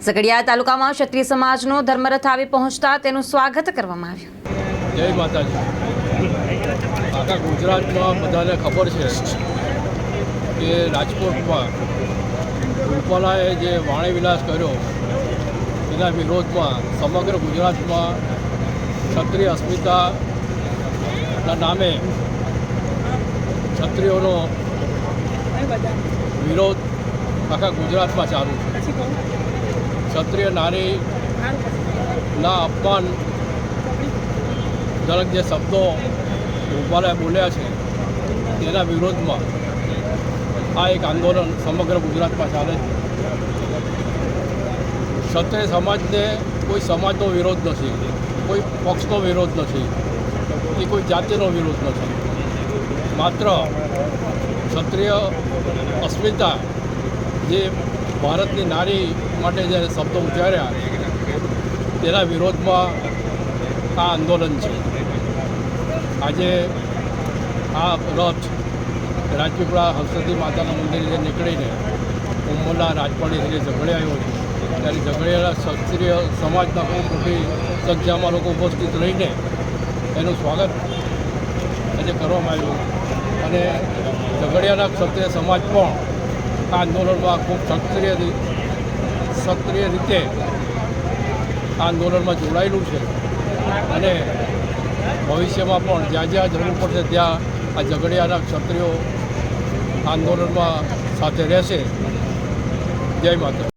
ઝઘડિયા તાલુકામાં ક્ષત્રિય સમાજનો ધર્મરથ આવી પહોંચતા તેનું સ્વાગત કરવામાં આવ્યું. જય માતાજી. આખા ગુજરાતમાં બધાને ખબર છે કે રાજકોટમાં રૂપાલાએ જે વાણી વિલાસ કર્યો એના વિરોધમાં સમગ્ર ગુજરાતમાં ક્ષત્રિય અસ્મિતાના નામે ક્ષત્રિયોનો વિરોધ આખા ગુજરાતમાં ચાલુ છે. ક્ષત્રિય નારીના અપમાનજનક જે શબ્દો રૂપાલાએ બોલ્યા છે તેના વિરોધમાં આ એક આંદોલન સમગ્ર ગુજરાતમાં ચાલે છે. ક્ષત્રિય સમાજને કોઈ સમાજનો વિરોધ નથી, કોઈ પક્ષનો વિરોધ નથી, કે કોઈ જાતિનો વિરોધ નથી. માત્ર ક્ષત્રિય અસ્મિતા જે ભારતની નારી માટે જે શબ્દો ઉચ્ચાર્યા તેના વિરોધમાં આ આંદોલન છે. આજે આ રથ રાજપીપળા હરસદી માતાના મંદિરે નીકળીને ઉમરલા રાજપાણી જે ઝઘડિયા આવ્યો છે ત્યારે ઝઘડિયાના ક્ષત્રિય સમાજના બહુ મોટી સંખ્યામાં લોકો ઉપસ્થિત રહીને એનું સ્વાગત આજે કરવામાં આવ્યું અને ઝઘડિયાના ક્ષત્રિય સમાજ પણ આ આંદોલનમાં ખૂબ સક્રિય રીતે આ આંદોલનમાં જોડાયેલું છે અને ભવિષ્યમાં પણ જ્યાં જ્યાં જરૂર પડશે ત્યાં આ ઝઘડિયાના ક્ષત્રિયો આંદોલનમાં સાથે રહેશે. જય માતા.